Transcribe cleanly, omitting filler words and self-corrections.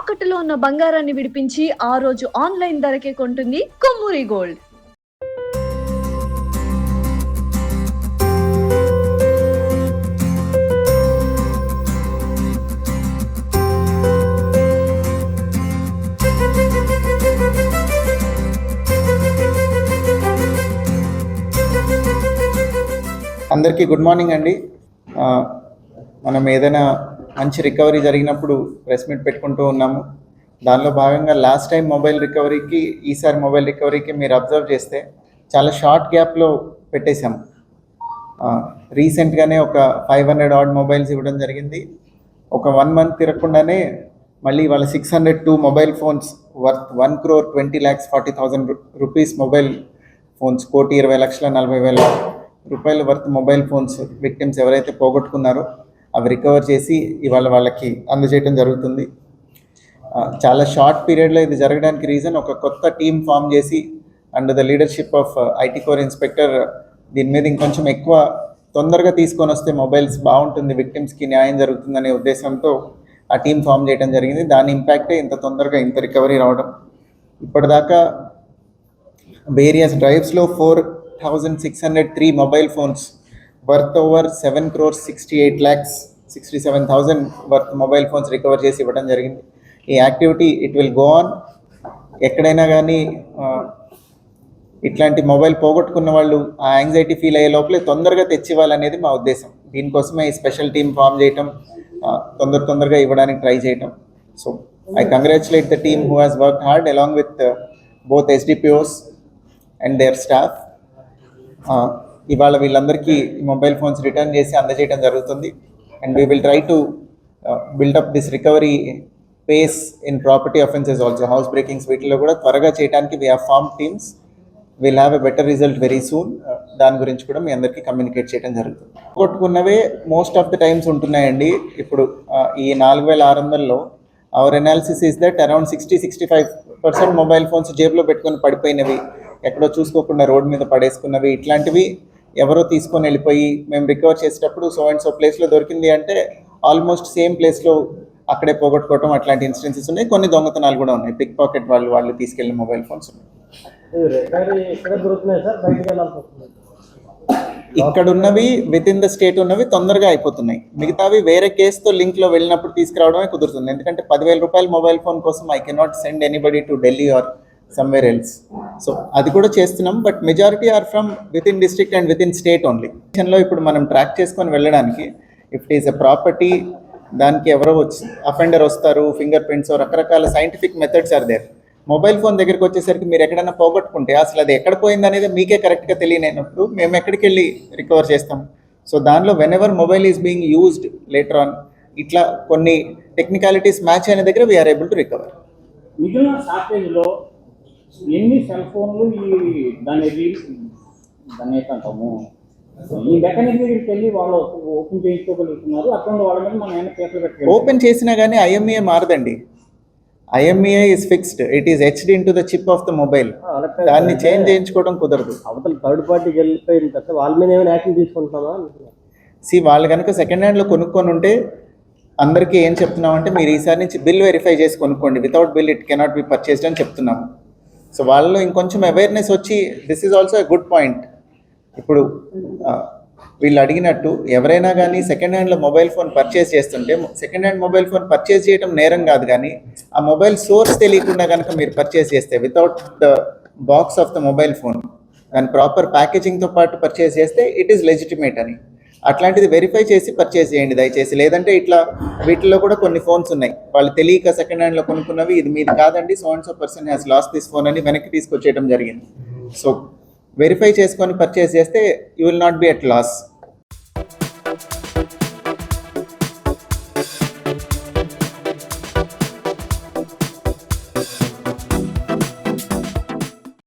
తాకట్టులో ఉన్న బంగారాన్ని విడిపించి ఆ రోజు ఆన్లైన్ ధరకే కొంటుంది కొమ్మూరి గోల్డ్. అందరికీ గుడ్ మార్నింగ్ అండి. మనం ఏదైనా మంచి రికవరీ జరిగినప్పుడు ప్రెస్ మీట్ పెట్టుకుంటూ ఉన్నాము. దానిలో భాగంగా లాస్ట్ టైం మొబైల్ రికవరీకి ఈసారి మొబైల్ రికవరీకి మీరు అబ్జర్వ్ చేస్తే చాలా షార్ట్ గ్యాప్లో పెట్టేశాము. రీసెంట్గానే ఒక 500 ఆడ్ మొబైల్స్ ఇవ్వడం జరిగింది. ఒక 1 month తిరగకుండానే మళ్ళీ వాళ్ళ 602 mobile phones worth 1,20,40,000 rupees mobile phones, 1,20,40,000 రూపాయల వర్త్ మొబైల్ ఫోన్స్ విక్టిమ్స్ ఎవరైతే పోగొట్టుకున్నారో అవి రికవర్ చేసి ఇవాళ వాళ్ళకి అందజేయడం జరుగుతుంది. చాలా షార్ట్ పీరియడ్లో ఇది జరగడానికి రీజన్ ఒక కొత్త టీమ్ ఫామ్ చేసి under the leadership of IT core inspector దీని మీద ఇంకొంచెం ఎక్కువ తొందరగా తీసుకొని వస్తే మొబైల్స్ బాగుంటుంది, విక్టిమ్స్కి న్యాయం జరుగుతుందనే ఉద్దేశంతో ఆ టీం ఫామ్ చేయడం జరిగింది. దాని ఇంపాక్టే ఇంత తొందరగా ఇంత రికవరీ రావడం. ఇప్పటిదాకా వేరియస్ డ్రైవ్స్లో 4,603 mobile phones worth over 7,68,67,000 worth mobile phones recover చేసి ఇవ్వడం జరిగింది. ఈ activity it will go on. ఎక్కడైనా కానీ ఇట్లాంటి మొబైల్ పోగొట్టుకున్న వాళ్ళు ఆ యాంగ్జైటీ ఫీల్ అయ్యే లోపలే తొందరగా తెచ్చివ్వాలనేది మా ఉద్దేశం. దీనికోసమే ఈ స్పెషల్ టీమ్ ఫామ్ చేయటం, తొందరగా ఇవ్వడానికి ట్రై చేయటం. So I congratulate the team who has work hard along with both SDPOs and their staff. ఇవాళ వీళ్ళందరికీ మొబైల్ ఫోన్స్ రిటర్న్ చేసి అందజేయడం జరుగుతుంది. And we will try to build up this recovery pace in property offences also. House breakings వీటిలో కూడా త్వరగా చేయడానికి we have form teams. Will have a better result very soon. దాని గురించి కూడా మీ అందరికీ కమ్యూనికేట్ చేయడం జరుగుతుంది. కొట్టుకున్నవే మోస్ట్ ఆఫ్ ద టైమ్స్ ఉంటున్నాయండి. ఇప్పుడు ఈ 4,600లో our analysis is that around 60-65% mobile phones జేబులో పెట్టుకొని పడిపోయినవి, ఎక్కడో చూసుకోకుండా రోడ్ మీద పడేసుకున్నవి, ఇట్లాంటివి ఎవరో తీసుకొని వెళ్ళిపోయి మేము రికవర్ చేసేటప్పుడు సో అండ్ సో ప్లేస్లో దొరికింది అంటే ఆల్మోస్ట్ సేమ్ ప్లేస్లో అక్కడే పోగొట్టుకోవటం అట్లాంటి ఇన్సిడెన్సెస్ ఉన్నాయి. కొన్ని దొంగతనాలు కూడా ఉన్నాయి. పిక్ పాకెట్ వాళ్ళు తీసుకెళ్ళిన మొబైల్ ఫోన్స్ ఉన్నాయి. ఇక్కడ ఉన్నవి విత్ ఇన్ ద స్టేట్ ఉన్నవి తొందరగా అయిపోతున్నాయి. మిగతావి వేరే కేసుతో లింక్లో వెళ్ళినప్పుడు తీసుకురావడమే కుదురుతుంది. ఎందుకంటే 10,000 రూపాయల మొబైల్ ఫోన్ కోసం I cannot send anybody to Delhi or somewhere else. సో అది కూడా చేస్తున్నాం. But majority are from within district and within state only. లో ఇప్పుడు మనం ట్రాక్ చేసుకొని వెళ్ళడానికి if it is a property, దానికి ఎవరో అఫెండర్ వస్తారు, ఫింగర్ ప్రింట్స్, రకరకాల scientific methods are there. Mobile phone దగ్గరికి వచ్చేసరికి మీరు ఎక్కడైనా పోగొట్టుకుంటే అసలు అది ఎక్కడ పోయింది అనేది మీకే కరెక్ట్గా తెలియనప్పుడు మేము ఎక్కడికి వెళ్ళి రికవర్ చేస్తాం. సో దానిలో when ever mobile is being used later on ఇట్లా కొన్ని టెక్నికాలిటీస్ మ్యాచ్ అయిన దగ్గర వీఆర్ ఏబుల్ టు రికవర్. మిగిలిన షార్టేజ్లో ఎన్ని సెల్ ఫోన్లు దాన్ని అంటాము ఈ మెకానిక్ దగ్గరికి వెళ్ళి వాళ్ళు ఓపెన్ చేయించుకోగలుగుతున్నారు. అక్కడ వాళ్ళ మీద మనం ఏమైనా కేసులు పెట్టుకోవాలి. ఓపెన్ చేసినా కానీ ఐఎంఈఏ మారదండి. IMEI is fixed. It is etched into the chip of the mobile. దాన్ని చేంజ్ చేయించుకోవడం కుదరదు. అవతల థర్డ్ పార్టీకి వెళ్ళిపోయిన తర్వాత వాళ్ళ మీద ఏమైనా యాక్షన్ తీసుకుంటామా? వాళ్ళు కనుక సెకండ్ హ్యాండ్లో కొనుక్కొని ఉంటే అందరికీ ఏం చెప్తున్నామంటే మీరు ఈసారి నుంచి బిల్ వెరిఫై చేసి కొనుక్కోండి, without bill it cannot be purchased అని చెప్తున్నాము. సో వాళ్ళలో ఇంకొంచెం అవేర్నెస్ వచ్చి this is also a good point. ఇప్పుడు వీళ్ళు అడిగినట్టు ఎవరైనా కానీ సెకండ్ హ్యాండ్లో మొబైల్ ఫోన్ పర్చేస్ చేస్తుంటే second hand mobile phone purchase చేయడం నేరం కాదు, కానీ ఆ మొబైల్ సోర్స్ తెలియకుండా కనుక మీరు పర్చేస్ చేస్తే without the box of the mobile phone దాని ప్రాపర్ ప్యాకేజింగ్తో పాటు పర్చేస్ చేస్తే ఇట్ ఈస్ లెజిటిమేట్ అని. అట్లాంటిది వెరిఫై చేసి పర్చేస్ చేయండి దయచేసి. లేదంటే ఇట్లా వీటిలో కూడా కొన్ని ఫోన్స్ ఉన్నాయి, వాళ్ళు తెలియక సెకండ్ హ్యాండ్లో కొనుక్కున్నవి ఇది మీది కాదండి, so and so person has lost this phone అని వెనక్కి తీసుకొచ్చేయడం జరిగింది. సో వెరిఫై చేసుకొని పర్చేస్ చేస్తే you will not be at loss.